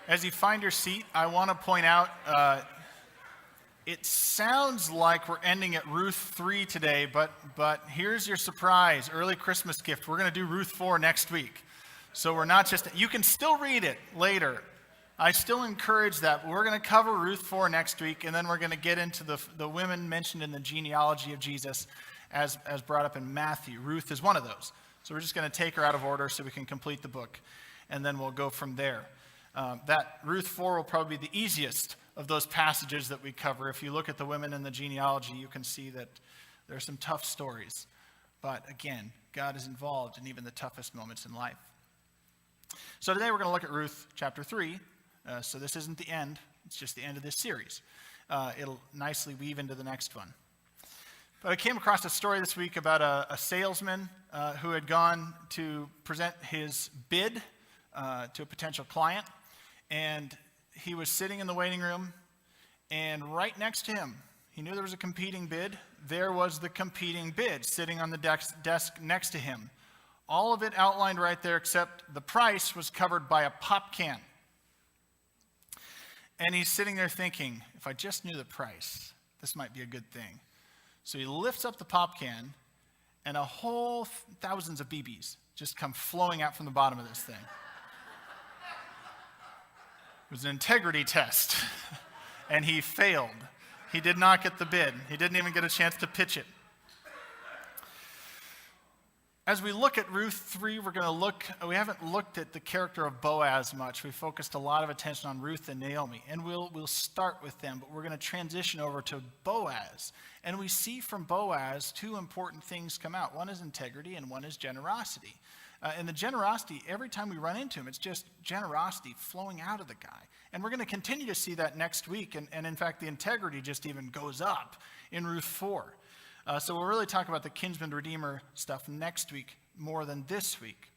As you find your seat, I want to point out, it sounds like we're ending at Ruth 3 today, but here's your surprise, early Christmas gift. We're going to do Ruth 4 next week. So we're not just, you can still read it later. I still encourage that. But we're going to cover Ruth 4 next week, and then we're going to get into the women mentioned in the genealogy of Jesus as brought up in Matthew. Ruth is one of those. So we're just going to take her out of order so we can complete the book, and then we'll go from there. That Ruth 4 will probably be the easiest of those passages that we cover. If you look at the women in the genealogy, you can see that there are some tough stories. But again, God is involved in even the toughest moments in life. So today we're going to look at Ruth chapter 3. So this isn't the end. It's just the end of this series. It'll nicely weave into the next one. But I came across a story this week about a salesman who had gone to present his bid to a potential client. And he was sitting in the waiting room, and right next to him, he knew there was a competing bid. There was the competing bid sitting on the desk next to him. All of it outlined right there, except the price was covered by a pop can. And he's sitting there thinking, if I just knew the price, this might be a good thing. So he lifts up the pop can, and a whole thousands of BBs just come flowing out from the bottom of this thing. It was an integrity test, and he failed. He did not get the bid. He didn't even get a chance to pitch it. As we look at Ruth 3, we haven't looked at the character of Boaz much. We focused a lot of attention on Ruth and Naomi, and we'll start with them, but we're going to transition over to Boaz. And we see from Boaz two important things come out. One is integrity, and one is generosity. And the generosity, every time we run into him, it's just generosity flowing out of the guy. And we're going to continue to see that next week. And in fact, the integrity just even goes up in Ruth 4. So we'll really talk about the kinsman redeemer stuff next week more than this week.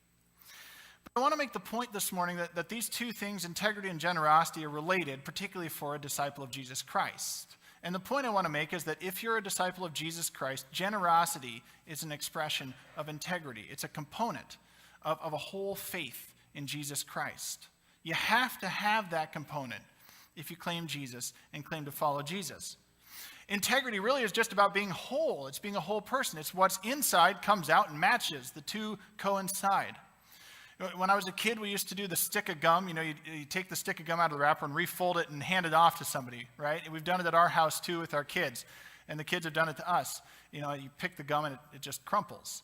But I want to make the point this morning that these two things, integrity and generosity, are related, particularly for a disciple of Jesus Christ. And the point I want to make is that if you're a disciple of Jesus Christ, generosity is an expression of integrity. It's a component of a whole faith in Jesus Christ. You have to have that component if you claim Jesus and claim to follow Jesus. Integrity really is just about being whole. It's being a whole person. It's what's inside comes out and matches. The two coincide. When I was a kid, we used to do the stick of gum. You take the stick of gum out of the wrapper and refold it and hand it off to somebody, right? And we've done it at our house too with our kids. And the kids have done it to us. You pick the gum and it just crumples.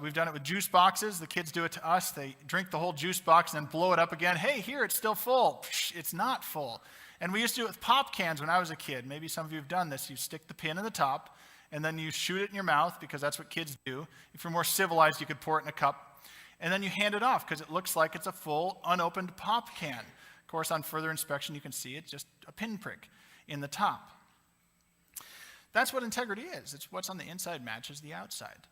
We've done it with juice boxes. The kids do it to us. They drink the whole juice box and then blow it up again. Hey, here, it's still full. It's not full. And we used to do it with pop cans when I was a kid. Maybe some of you have done this. You stick the pin in the top, and then you shoot it in your mouth because that's what kids do. If you're more civilized, you could pour it in a cup. And then you hand it off because it looks like it's a full, unopened pop can. Of course, on further inspection, you can see it's just a pinprick in the top. That's what integrity is. It's what's on the inside matches the outside.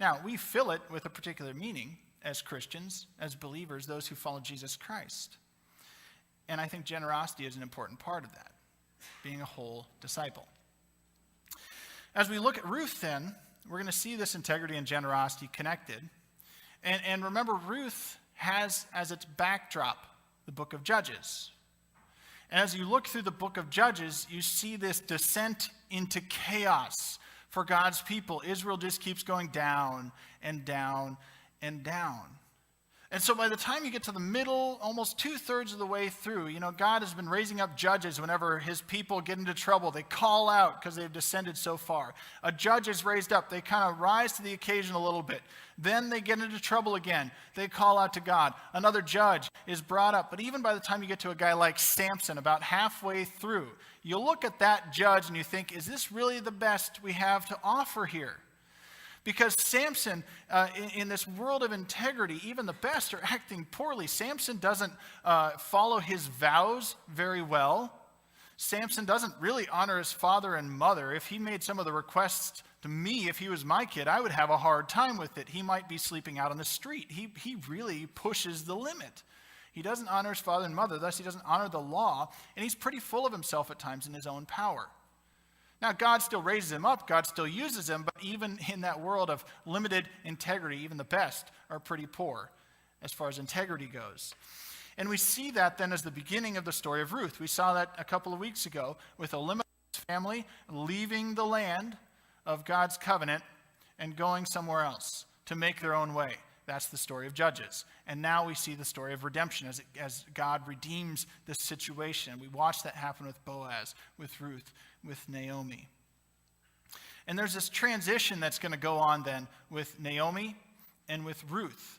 Now, we fill it with a particular meaning as Christians, as believers, those who follow Jesus Christ. And I think generosity is an important part of that, being a whole disciple. As we look at Ruth then, we're going to see this integrity and generosity connected. And remember, Ruth has as its backdrop the book of Judges. And as you look through the book of Judges, you see this descent into chaos for God's people. Israel just keeps going down and down and down. And so by the time you get to the middle, almost 2/3 of the way through, God has been raising up judges whenever his people get into trouble. They call out because they've descended so far. A judge is raised up. They kind of rise to the occasion a little bit. Then they get into trouble again. They call out to God. Another judge is brought up. But even by the time you get to a guy like Samson, about halfway through, you look at that judge and you think, is this really the best we have to offer here? Because Samson, in this world of integrity, even the best are acting poorly. Samson doesn't follow his vows very well. Samson doesn't really honor his father and mother. If he made some of the requests to me, if he was my kid, I would have a hard time with it. He might be sleeping out on the street. He really pushes the limit. He doesn't honor his father and mother, thus he doesn't honor the law, and he's pretty full of himself at times in his own power. Now, God still raises him up, God still uses him, but even in that world of limited integrity, even the best are pretty poor as far as integrity goes. And we see that then as the beginning of the story of Ruth. We saw that a couple of weeks ago with Elimelech's family leaving the land of God's covenant and going somewhere else to make their own way. That's the story of Judges. And now we see the story of redemption as God redeems this situation. We watch that happen with Boaz, with Ruth, with Naomi. And there's this transition that's going to go on then with Naomi and with Ruth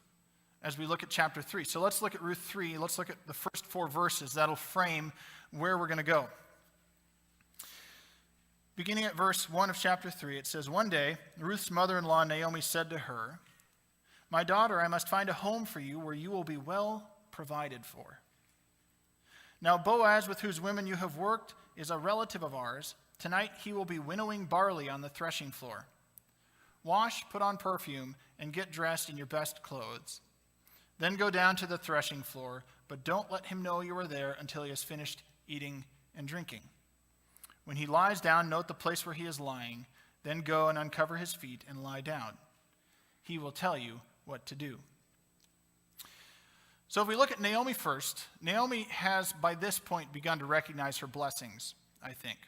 as we look at chapter 3. So let's look at Ruth 3. Let's look at the first 4 verses. That'll frame where we're going to go. Beginning at verse 1 of chapter 3, it says, "One day, Ruth's mother-in-law Naomi said to her, 'My daughter, I must find a home for you where you will be well provided for. Now Boaz, with whose women you have worked, is a relative of ours. Tonight he will be winnowing barley on the threshing floor. Wash, put on perfume, and get dressed in your best clothes. Then go down to the threshing floor, but don't let him know you are there until he has finished eating and drinking. When he lies down, note the place where he is lying. Then go and uncover his feet and lie down. He will tell you what to do.'" So if we look at Naomi first, Naomi has by this point begun to recognize her blessings, I think.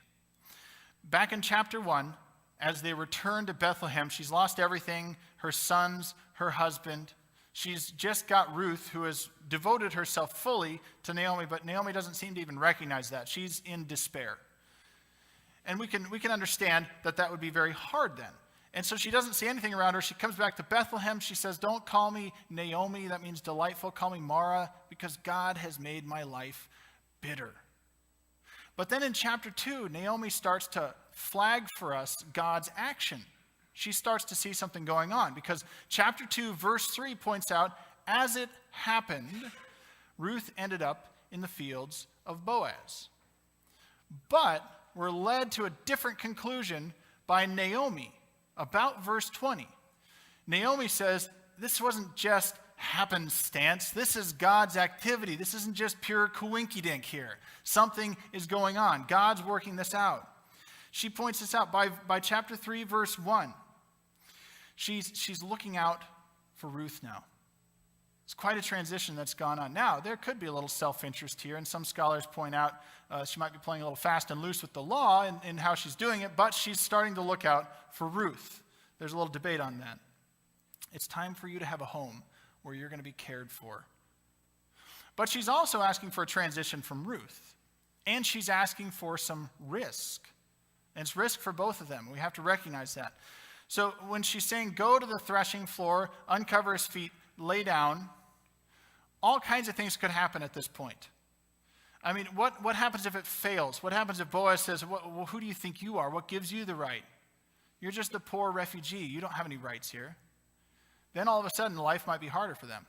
Back in chapter 1, as they return to Bethlehem, she's lost everything, her sons, her husband. She's just got Ruth, who has devoted herself fully to Naomi, but Naomi doesn't seem to even recognize that. She's in despair. And we can understand that would be very hard then. And so she doesn't see anything around her. She comes back to Bethlehem. She says, "Don't call me Naomi," that means delightful. "Call me Mara, because God has made my life bitter." But then in chapter 2, Naomi starts to flag for us God's action. She starts to see something going on, because chapter 2, verse 3 points out, as it happened, Ruth ended up in the fields of Boaz. But we're led to a different conclusion by Naomi about verse 20. Naomi says, this wasn't just happenstance. This is God's activity. This isn't just pure coinkydink here. Something is going on. God's working this out. She points this out by chapter 3, verse 1. She's looking out for Ruth now. It's quite a transition that's gone on. Now, there could be a little self-interest here, and some scholars point out she might be playing a little fast and loose with the law in how she's doing it, but she's starting to look out for Ruth. There's a little debate on that. It's time for you to have a home where you're going to be cared for. But she's also asking for a transition from Ruth, and she's asking for some risk. And it's risk for both of them. We have to recognize that. So when she's saying, go to the threshing floor, uncover his feet, lay down, all kinds of things could happen at this point. I mean, what happens if it fails? What happens if Boaz says, well, who do you think you are? What gives you the right? You're just a poor refugee. You don't have any rights here. Then all of a sudden, life might be harder for them.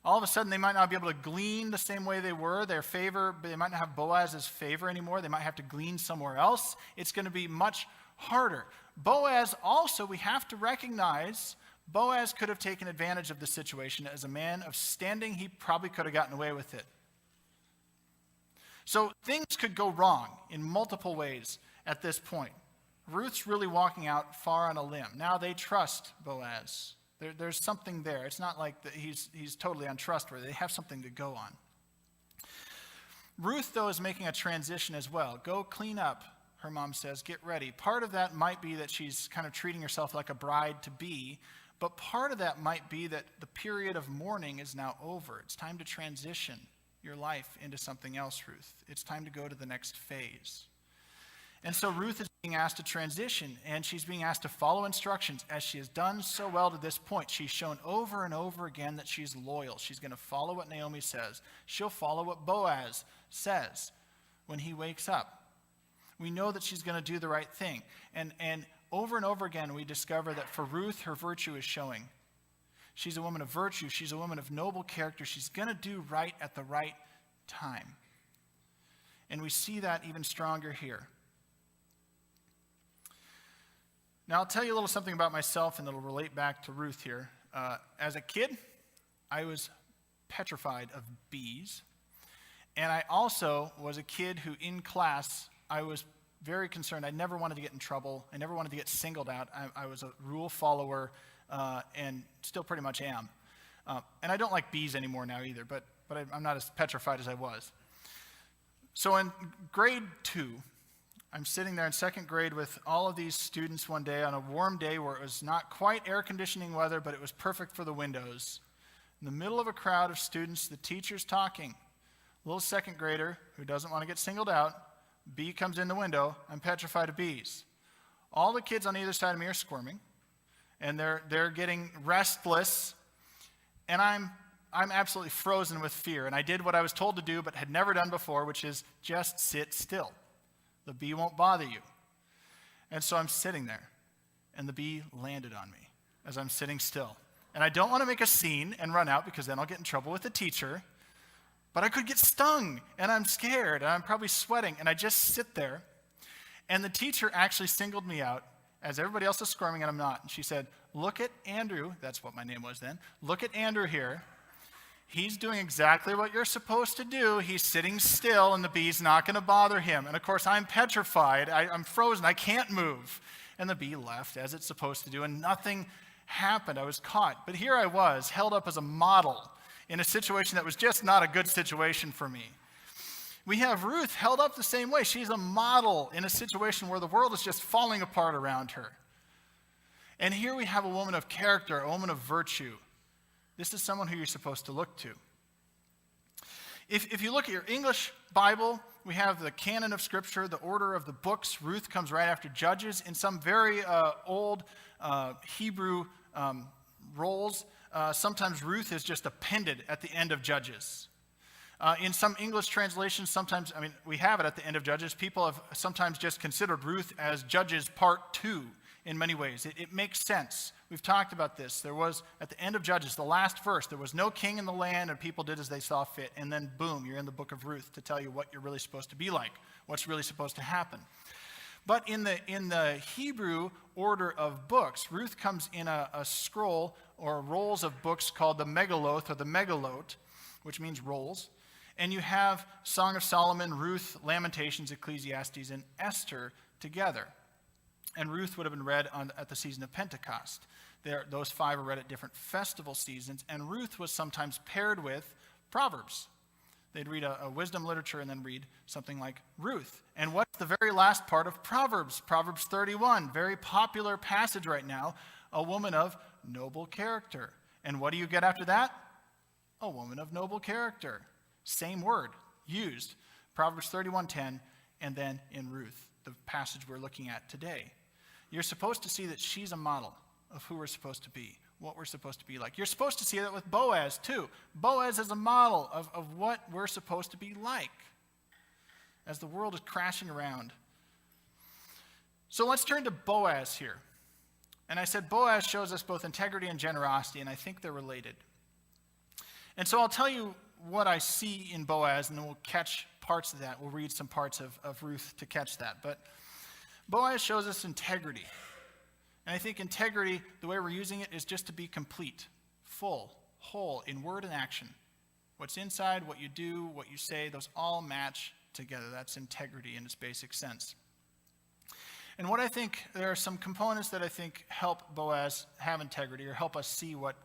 All of a sudden, they might not be able to glean the same way they were. Their favor, they might not have Boaz's favor anymore. They might have to glean somewhere else. It's going to be much harder. Boaz also, we have to recognize, Boaz could have taken advantage of the situation. As a man of standing, he probably could have gotten away with it. So things could go wrong in multiple ways at this point. Ruth's really walking out far on a limb. Now they trust Boaz. There's something there. It's not like that he's totally untrustworthy. They have something to go on. Ruth, though, is making a transition as well. Go clean up, her mom says. Get ready. Part of that might be that she's kind of treating herself like a bride-to-be, but part of that might be that the period of mourning is now over. It's time to transition your life into something else, Ruth. It's time to go to the next phase. And so Ruth is being asked to transition, and she's being asked to follow instructions, as she has done so well to this point. She's shown over and over again that she's loyal. She's going to follow what Naomi says. She'll follow what Boaz says when he wakes up. We know that she's going to do the right thing. And over and over again, we discover that for Ruth, her virtue is showing. She's a woman of virtue. She's a woman of noble character. She's going to do right at the right time. And we see that even stronger here. Now, I'll tell you a little something about myself, and it'll relate back to Ruth here. As a kid, I was petrified of bees. And I also was a kid who, in class, I was very concerned. I never wanted to get in trouble. I never wanted to get singled out. I was a rule follower, and still pretty much am. And I don't like bees anymore now either, but but I'm not as petrified as I was. So in grade 2, I'm sitting there in second grade with all of these students one day on a warm day where it was not quite air conditioning weather, but it was perfect for the windows. In the middle of a crowd of students, the teacher's talking. Little second grader who doesn't want to get singled out. Bee comes in the window. I'm petrified of bees. All the kids on either side of me are squirming, and they're getting restless, and I'm absolutely frozen with fear. And I did what I was told to do but had never done before, which is just sit still. The bee won't bother you. And so I'm sitting there, and the bee landed on me as I'm sitting still. And I don't want to make a scene and run out because then I'll get in trouble with the teacher. But I could get stung, and I'm scared, and I'm probably sweating, and I just sit there. And the teacher actually singled me out as everybody else is squirming, and I'm not. And she said, look at Andrew. That's what my name was then. Look at Andrew here. He's doing exactly what you're supposed to do. He's sitting still, and the bee's not going to bother him. And, of course, I'm petrified. I'm frozen. I can't move. And the bee left, as it's supposed to do, and nothing happened. I was caught. But here I was, held up as a model in a situation that was just not a good situation for me. We have Ruth held up the same way. She's a model in a situation where the world is just falling apart around her. And here we have a woman of character, a woman of virtue. This is someone who you're supposed to look to. If you look at your English Bible, we have the canon of Scripture, the order of the books. Ruth comes right after Judges. In some very old Hebrew rolls, sometimes Ruth is just appended at the end of Judges. In some English translations, sometimes, we have it at the end of Judges. People have sometimes just considered Ruth as Judges Part 2 in many ways. It makes sense. We've talked about this. There was, at the end of Judges, the last verse, there was no king in the land, and people did as they saw fit. And then, boom, you're in the book of Ruth to tell you what you're really supposed to be like, what's really supposed to happen. But in the Hebrew order of books, Ruth comes in a scroll or rolls of books called the Megaloth or the Megalot, which means rolls. And you have Song of Solomon, Ruth, Lamentations, Ecclesiastes, and Esther together. And Ruth would have been read at the season of Pentecost. Those 5 are read at different festival seasons. And Ruth was sometimes paired with Proverbs. They'd read a wisdom literature and then read something like Ruth. And what's the very last part of Proverbs? Proverbs 31, very popular passage right now, a woman of noble character. And what do you get after that? A woman of noble character. Same word used. Proverbs 31:10, and then in Ruth, the passage we're looking at today. You're supposed to see that she's a model of who we're supposed to be, what we're supposed to be like. You're supposed to see that with Boaz, too. Boaz is a model of what we're supposed to be like as the world is crashing around. So let's turn to Boaz here. And I said Boaz shows us both integrity and generosity, and I think they're related. And so I'll tell you what I see in Boaz, and then we'll catch parts of that. We'll read some parts of Ruth to catch that. But Boaz shows us integrity. And I think integrity, the way we're using it, is just to be complete, full, whole, in word and action. What's inside, what you do, what you say, those all match together. That's integrity in its basic sense. And what I think, there are some components that I think help Boaz have integrity or help us see what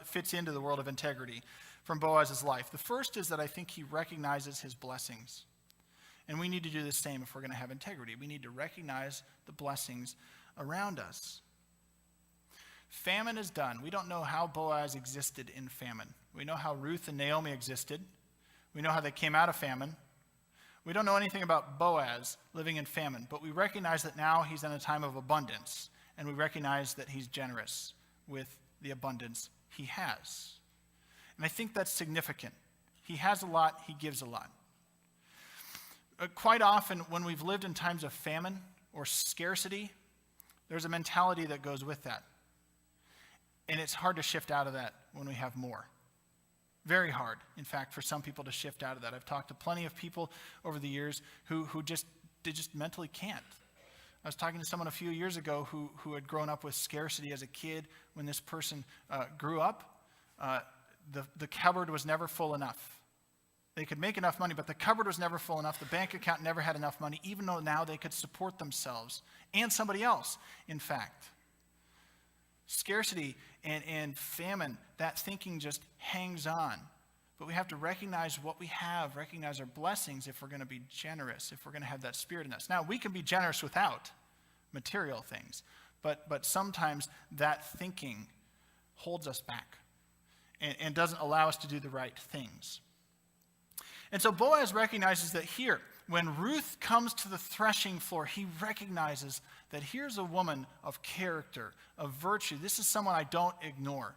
fits into the world of integrity from Boaz's life. The first is that I think he recognizes his blessings. And we need to do the same if we're going to have integrity. We need to recognize the blessings around us. Famine is done. We don't know how Boaz existed in famine. We know how Ruth and Naomi existed. We know how they came out of famine. We don't know anything about Boaz living in famine, but we recognize that now he's in a time of abundance, and we recognize that he's generous with the abundance he has. And I think that's significant. He has a lot, he gives a lot. Quite often, when we've lived in times of famine or scarcity, there's a mentality that goes with that. And it's hard to shift out of that when we have more. Very hard, in fact, for some people to shift out of that. I've talked to plenty of people over the years who just mentally can't. I was talking to someone a few years ago who had grown up with scarcity as a kid. When this person grew up, the cupboard was never full enough. They could make enough money, but the cupboard was never full enough. The bank account never had enough money, even though now they could support themselves and somebody else, in fact. Scarcity and famine, that thinking just hangs on. But we have to recognize what we have, recognize our blessings if we're going to be generous, if we're going to have that spirit in us. Now, we can be generous without material things, but sometimes that thinking holds us back and doesn't allow us to do the right things. And so Boaz recognizes that here, when Ruth comes to the threshing floor, he recognizes that here's a woman of character, of virtue. This is someone I don't ignore.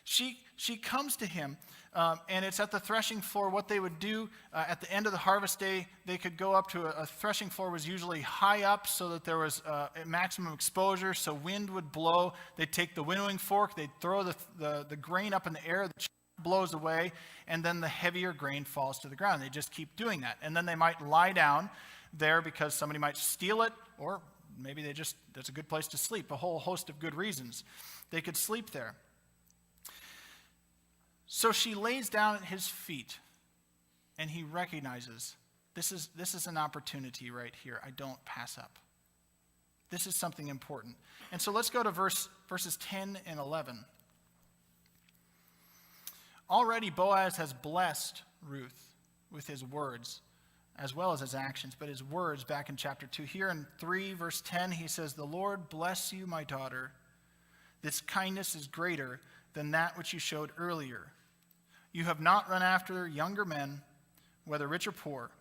She comes to him, and it's at the threshing floor. What they would do at the end of the harvest day, they could go up to a threshing floor was usually high up so that there was maximum exposure, so wind would blow. They'd take the winnowing fork, they'd throw the grain up in the air, the chaff blows away, and then the heavier grain falls to the ground. They just keep doing that. And then they might lie down there because somebody might steal it, or maybe that's a good place to sleep, a whole host of good reasons. They could sleep there. So she lays down at his feet, and he recognizes, this is an opportunity right here. I don't pass up. This is something important. And so let's go to verses 10 and 11. Already Boaz has blessed Ruth with his words as well as his actions, but his words back in chapter 2. Here in 3 verse 10, he says, "The Lord bless you, my daughter. This kindness is greater than that which you showed earlier. You have not run after younger men, whether rich or poor.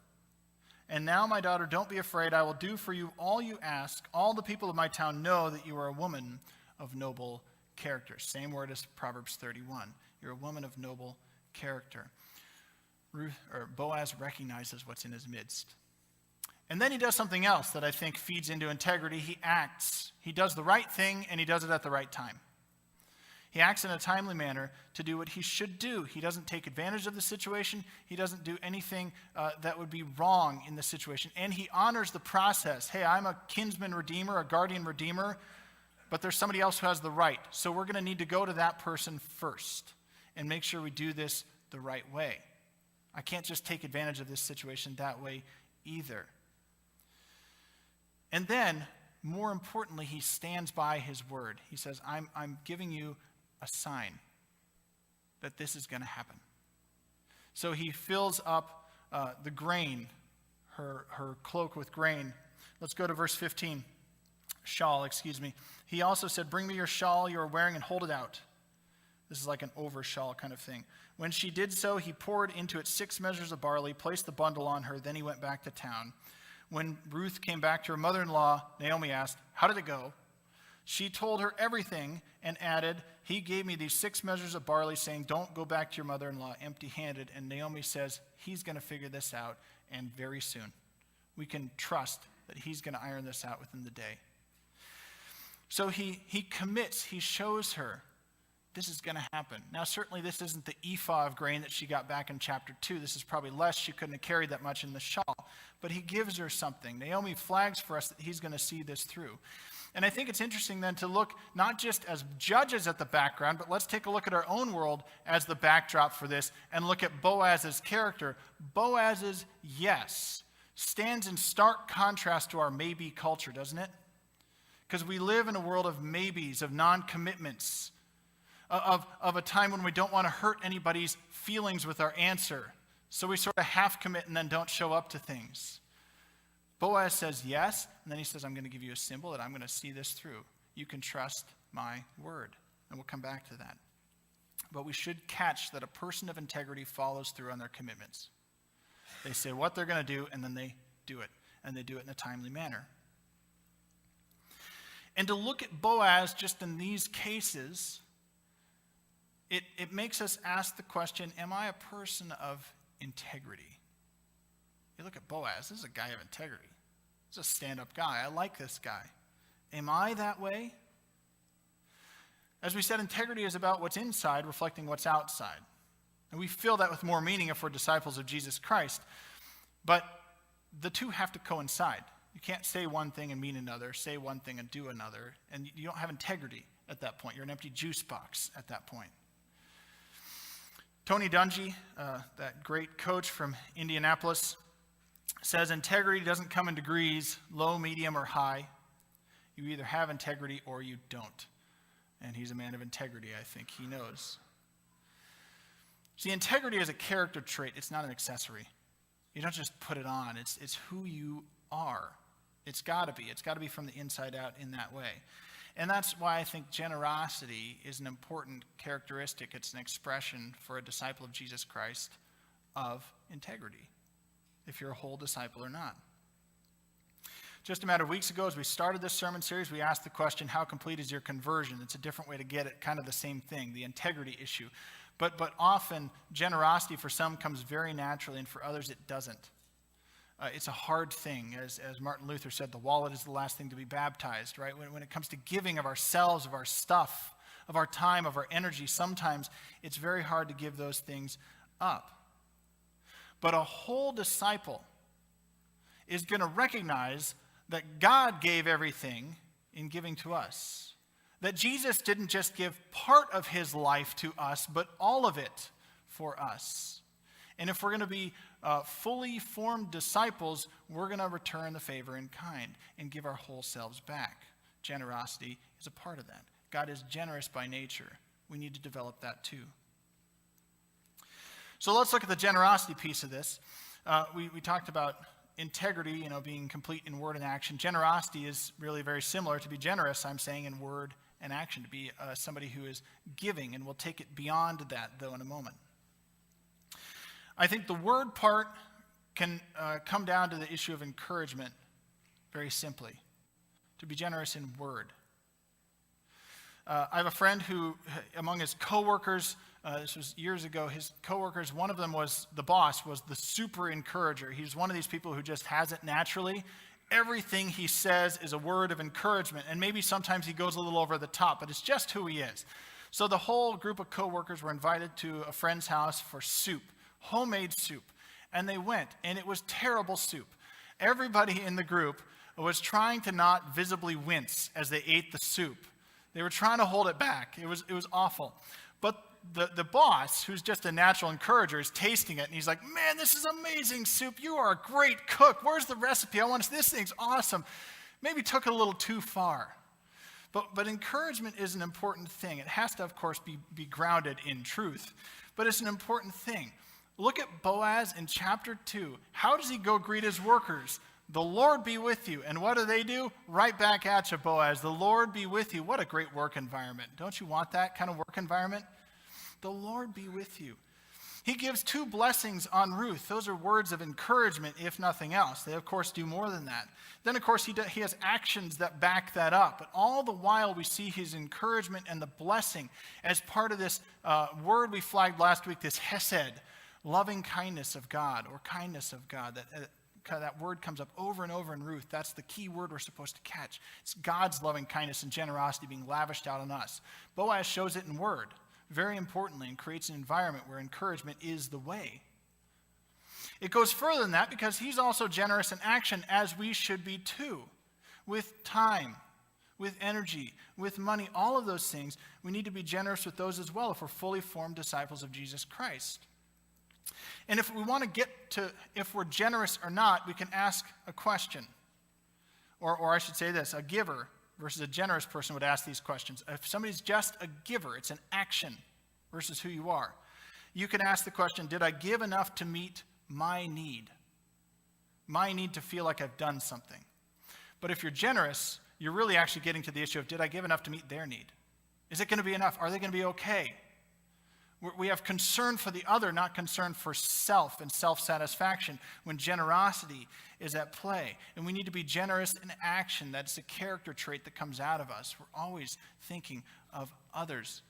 And now, my daughter, don't be afraid. I will do for you all you ask. All the people of my town know that you are a woman of noble character." Same word as Proverbs 31. You're a woman of noble character. Boaz recognizes what's in his midst. And then he does something else that I think feeds into integrity. He acts. He does the right thing, and he does it at the right time. He acts in a timely manner to do what he should do. He doesn't take advantage of the situation. He doesn't do anything that would be wrong in the situation. And he honors the process. Hey, I'm a kinsman redeemer, a guardian redeemer, but there's somebody else who has the right. So we're going to need to go to that person first and make sure we do this the right way. I can't just take advantage of this situation that way either. And then, more importantly, he stands by his word. He says, I'm giving you a sign that this is going to happen. So he fills up the grain, her cloak with grain. Let's go to verse 15. Shawl, excuse me. He also said, "Bring me your shawl you are wearing and hold it out." This is like an over shawl kind of thing. When she did so, he poured into it 6 measures of barley, placed the bundle on her, then he went back to town. When Ruth came back to her mother-in-law, Naomi asked, "How did it go?" She told her everything and added, "He gave me these 6 measures of barley, saying, 'Don't go back to your mother-in-law empty-handed.'" And Naomi says, he's going to figure this out, and very soon. We can trust that he's going to iron this out within the day. So he commits, he shows her this is going to happen. Now, certainly this isn't the ephah of grain that she got back in chapter 2. This is probably less. She couldn't have carried that much in the shawl. But he gives her something. Naomi flags for us that he's going to see this through. And I think it's interesting then to look not just as judges at the background, but let's take a look at our own world as the backdrop for this and look at Boaz's character. Boaz's yes stands in stark contrast to our maybe culture, doesn't it? Because we live in a world of maybes, of non-commitments, of a time when we don't want to hurt anybody's feelings with our answer. So we sort of half commit and then don't show up to things. Boaz says yes, and then he says, "I'm going to give you a symbol that I'm going to see this through. You can trust my word." And we'll come back to that. But we should catch that a person of integrity follows through on their commitments. They say what they're going to do, and then they do it. And they do it in a timely manner. And to look at Boaz just in these cases, it makes us ask the question, am I a person of integrity? You look at Boaz, this is a guy of integrity. He's a stand-up guy. I like this guy. Am I that way? As we said, integrity is about what's inside reflecting what's outside. And we feel that with more meaning if we're disciples of Jesus Christ. But the two have to coincide. You can't say one thing and mean another, say one thing and do another. And you don't have integrity at that point. You're an empty juice box at that point. Tony Dungy, that great coach from Indianapolis, says integrity doesn't come in degrees, low, medium, or high. You either have integrity or you don't. And he's a man of integrity, I think he knows. See, integrity is a character trait. It's not an accessory. You don't just put it on. It's who you are. It's got to be. It's got to be from the inside out in that way. And that's why I think generosity is an important characteristic. It's an expression for a disciple of Jesus Christ of integrity, if you're a whole disciple or not. Just a matter of weeks ago, as we started this sermon series, we asked the question, how complete is your conversion? It's a different way to get at kind of the same thing, the integrity issue. But often, generosity for some comes very naturally, and for others it doesn't. It's a hard thing. As Martin Luther said, the wallet is the last thing to be baptized, right? When it comes to giving of ourselves, of our stuff, of our time, of our energy, sometimes it's very hard to give those things up. But a whole disciple is going to recognize that God gave everything in giving to us. That Jesus didn't just give part of his life to us, but all of it for us. And if we're going to be fully formed disciples, we're going to return the favor in kind and give our whole selves back. Generosity is a part of that. God is generous by nature. We need to develop that too. So let's look at the generosity piece of this. We talked about integrity, being complete in word and action. Generosity is really very similar. To be generous, I'm saying, in word and action, to be somebody who is giving, and we'll take it beyond that, though, in a moment. I think the word part can come down to the issue of encouragement very simply. To be generous in word. I have a friend who, among his coworkers, this was years ago, his coworkers, one of them was the boss, was the super encourager. He's one of these people who just has it naturally. Everything he says is a word of encouragement, and maybe sometimes he goes a little over the top, but it's just who he is. So the whole group of coworkers were invited to a friend's house for soup, homemade soup, and they went, and it was terrible soup. Everybody in the group was trying to not visibly wince as they ate the soup. They were trying to hold it back. It was awful. But the boss, who's just a natural encourager, is tasting it, and he's like, man, this is amazing soup. You are a great cook. Where's the recipe? This thing's awesome. Maybe took it a little too far. But encouragement is an important thing. It has to, of course, be grounded in truth. But it's an important thing. Look at Boaz in chapter 2. How does he go greet his workers? The Lord be with you. And what do? Right back at you, Boaz. The Lord be with you. What a great work environment. Don't you want that kind of work environment? The Lord be with you. He gives 2 blessings on Ruth. Those are words of encouragement, if nothing else. They, of course, do more than that. Then, of course, he has actions that back that up. But all the while, we see his encouragement and the blessing as part of this word we flagged last week, this hesed, loving kindness of God, or kindness of God. That word comes up over and over in Ruth. That's the key word we're supposed to catch. It's God's loving kindness and generosity being lavished out on us. Boaz shows it in word, very importantly, and creates an environment where encouragement is the way. It goes further than that because he's also generous in action, as we should be too. With time, with energy, with money, all of those things, we need to be generous with those as well if we're fully formed disciples of Jesus Christ. And if we want to get to if we're generous or not, we can ask a question. Or I should say this, a giver versus a generous person would ask these questions. If somebody's just a giver, it's an action versus who you are. You can ask the question, did I give enough to meet my need? My need to feel like I've done something. But if you're generous, you're really actually getting to the issue of, did I give enough to meet their need? Is it going to be enough? Are they going to be okay? We have concern for the other, not concern for self and self-satisfaction when generosity is at play. And we need to be generous in action. That's a character trait that comes out of us. We're always thinking of others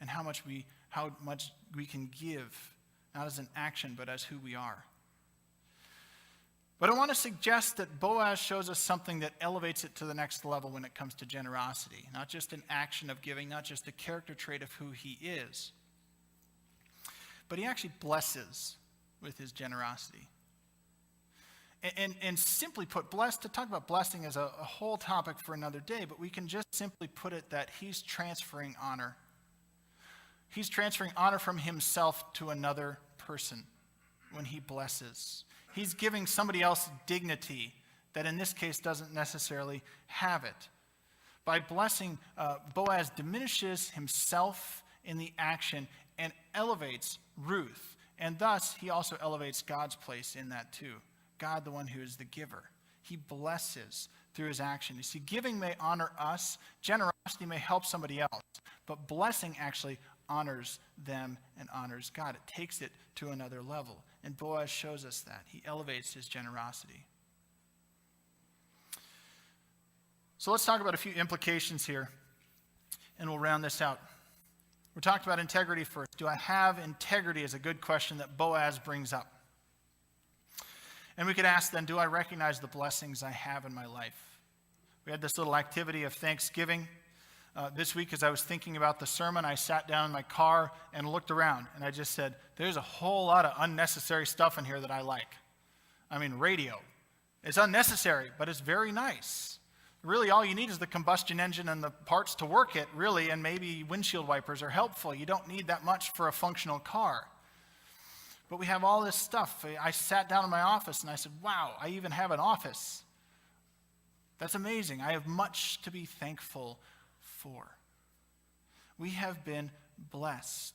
and how much we can give, not as an action, but as who we are. But I want to suggest that Boaz shows us something that elevates it to the next level when it comes to generosity. Not just an action of giving, not just a character trait of who he is. But he actually blesses with his generosity. And simply put, to talk about blessing is a whole topic for another day, but we can just simply put it that he's transferring honor. He's transferring honor from himself to another person when he blesses. He's giving somebody else dignity that in this case doesn't necessarily have it. By blessing, Boaz diminishes himself in the action and elevates Ruth. And thus, he also elevates God's place in that too. God, the one who is the giver. He blesses through his action. You see, giving may honor us. Generosity may help somebody else. But blessing actually honors them and honors God. It takes it to another level. And Boaz shows us that. He elevates his generosity. So let's talk about a few implications here, and we'll round this out. We talked about integrity first. Do I have integrity is a good question that Boaz brings up. And we could ask then, do I recognize the blessings I have in my life? We had this little activity of Thanksgiving. This week, as I was thinking about the sermon, I sat down in my car and looked around, and I just said, there's a whole lot of unnecessary stuff in here that I like. I mean, radio. It's unnecessary, but it's very nice. Really, all you need is the combustion engine and the parts to work it, really, and maybe windshield wipers are helpful. You don't need that much for a functional car. But we have all this stuff. I sat down in my office, and I said, wow, I even have an office. That's amazing. I have much to be thankful for. We have been blessed.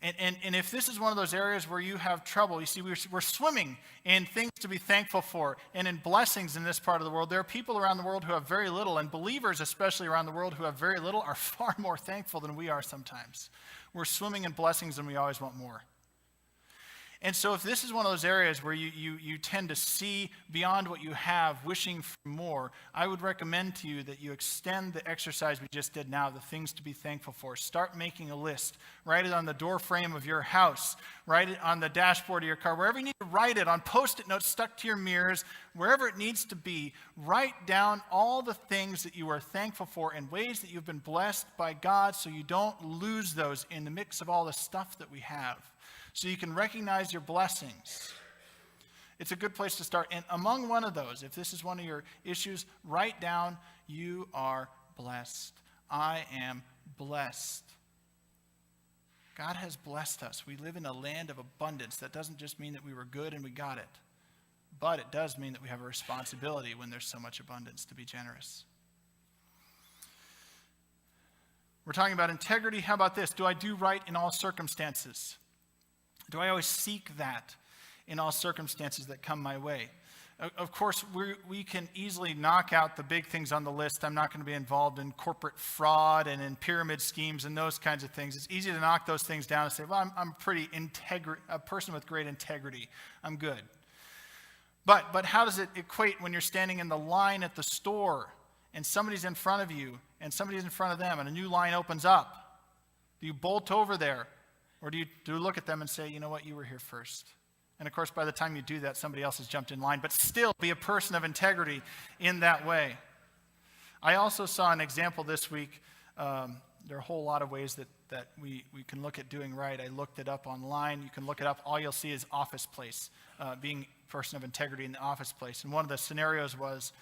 And if this is one of those areas where you have trouble, you see, we're swimming in things to be thankful for and in blessings in this part of the world. There are people around the world who have very little, and believers especially around the world who have very little are far more thankful than we are sometimes. We're swimming in blessings and we always want more. And so if this is one of those areas where you tend to see beyond what you have, wishing for more, I would recommend to you that you extend the exercise we just did now, the things to be thankful for. Start making a list. Write it on the door frame of your house. Write it on the dashboard of your car. Wherever you need to write it, on Post-it notes stuck to your mirrors, wherever it needs to be, write down all the things that you are thankful for and ways that you've been blessed by God so you don't lose those in the mix of all the stuff that we have. So you can recognize your blessings. It's a good place to start. And among one of those, if this is one of your issues, write down, you are blessed. I am blessed. God has blessed us. We live in a land of abundance. That doesn't just mean that we were good and we got it. But it does mean that we have a responsibility when there's so much abundance to be generous. We're talking about integrity. How about this? Do I do right in all circumstances? Do I always seek that in all circumstances that come my way? Of course, we can easily knock out the big things on the list. I'm not going to be involved in corporate fraud and in pyramid schemes and those kinds of things. It's easy to knock those things down and say, well, I'm a person with great integrity. I'm good. But how does it equate when you're standing in the line at the store and somebody's in front of you and somebody's in front of them and a new line opens up? Do you bolt over there? Or do you look at them and say, you know what, you were here first? And of course, by the time you do that, somebody else has jumped in line, but still be a person of integrity in that way. I also saw an example this week. There are a whole lot of ways that we can look at doing right. I looked it up online. You can look it up. All you'll see is office place, being a person of integrity in the office place. And one of the scenarios was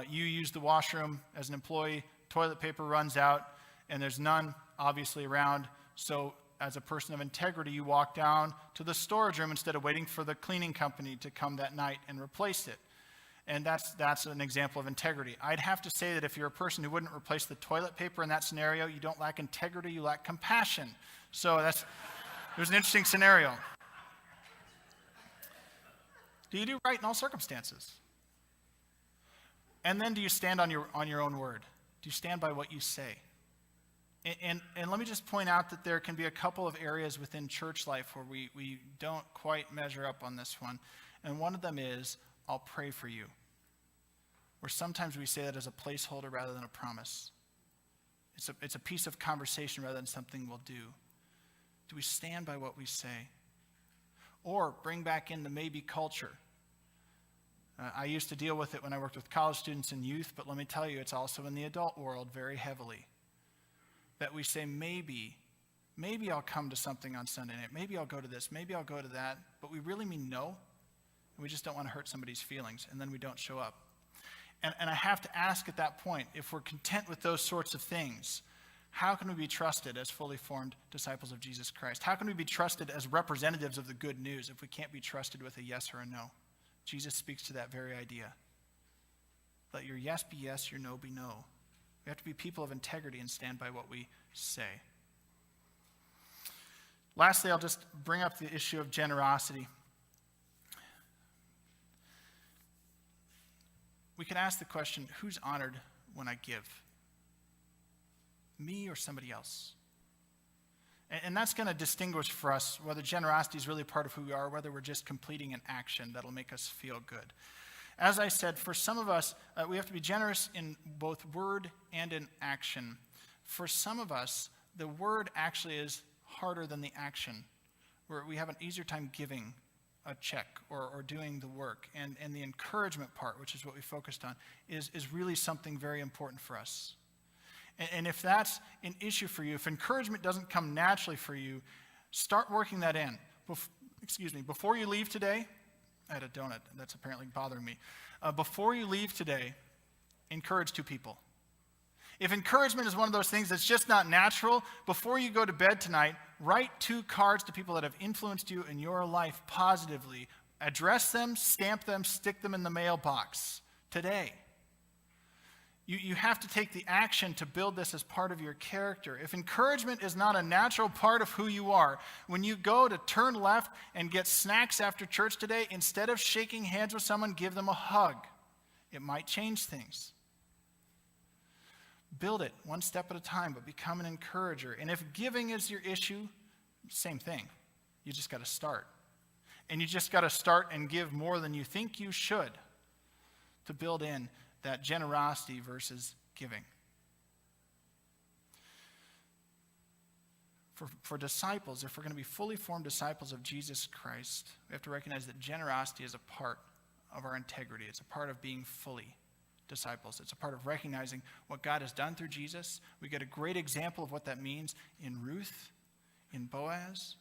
you use the washroom as an employee, toilet paper runs out, and there's none obviously around. So as a person of integrity, you walk down to the storage room instead of waiting for the cleaning company to come that night and replace it. And that's an example of integrity. I'd have to say that if you're a person who wouldn't replace the toilet paper in that scenario, you don't lack integrity, you lack compassion. So it was an interesting scenario. Do you do right in all circumstances? And then do you stand on your own word? Do you stand by what you say? And let me just point out that there can be a couple of areas within church life where we don't quite measure up on this one. And one of them is, I'll pray for you. Where sometimes we say that as a placeholder rather than a promise. It's a piece of conversation rather than something we'll do. Do we stand by what we say? Or bring back in the maybe culture. I used to deal with it when I worked with college students and youth, but let me tell you, it's also in the adult world very heavily. That we say, maybe I'll come to something on Sunday night. Maybe I'll go to this. Maybe I'll go to that. But we really mean no. And we just don't want to hurt somebody's feelings. And then we don't show up. And I have to ask at that point, if we're content with those sorts of things, how can we be trusted as fully formed disciples of Jesus Christ? How can we be trusted as representatives of the good news if we can't be trusted with a yes or a no? Jesus speaks to that very idea. Let your yes be yes, your no be no. We have to be people of integrity and stand by what we say. Lastly, I'll just bring up the issue of generosity. We could ask the question, who's honored when I give? Me or somebody else? And that's going to distinguish for us whether generosity is really part of who we are, or whether we're just completing an action that'll make us feel good. As I said, for some of us, we have to be generous in both word and in action. For some of us, the word actually is harder than the action, where we have an easier time giving a check or doing the work. And the encouragement part, which is what we focused on, is really something very important for us. And if that's an issue for you, if encouragement doesn't come naturally for you, start working that in. Before you leave today, I had a donut that's apparently bothering me. Before you leave today, encourage 2 people. If encouragement is one of those things that's just not natural, before you go to bed tonight, write 2 cards to people that have influenced you in your life positively. Address them, stamp them, stick them in the mailbox today. You have to take the action to build this as part of your character. If encouragement is not a natural part of who you are, when you go to turn left and get snacks after church today, instead of shaking hands with someone, give them a hug. It might change things. Build it one step at a time, but become an encourager. And if giving is your issue, same thing. You just got to start. And you just got to start and give more than you think you should to build in that generosity versus giving. For disciples, if we're going to be fully formed disciples of Jesus Christ, we have to recognize that generosity is a part of our integrity. It's a part of being fully disciples. It's a part of recognizing what God has done through Jesus. We get a great example of what that means in Ruth, in Boaz,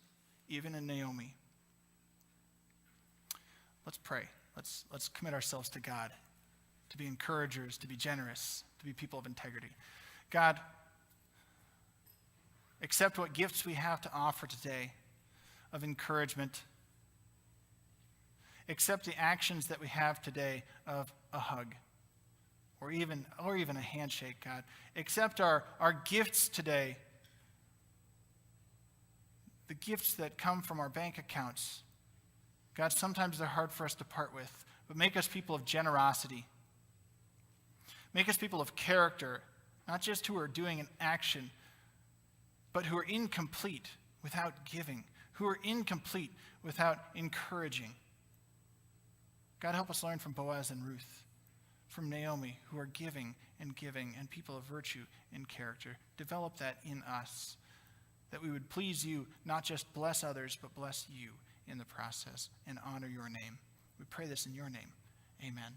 even in Naomi. Let's pray. Let's commit ourselves to God, to be encouragers, to be generous, to be people of integrity. God, accept what gifts we have to offer today of encouragement. Accept the actions that we have today of a hug or even a handshake, God. Accept our gifts today, the gifts that come from our bank accounts. God, sometimes they're hard for us to part with, but make us people of generosity. Make us people of character, not just who are doing an action, but who are incomplete without giving, who are incomplete without encouraging. God, help us learn from Boaz and Ruth, from Naomi, who are giving, and people of virtue and character. Develop that in us, that we would please you, not just bless others, but bless you in the process and honor your name. We pray this in your name. Amen.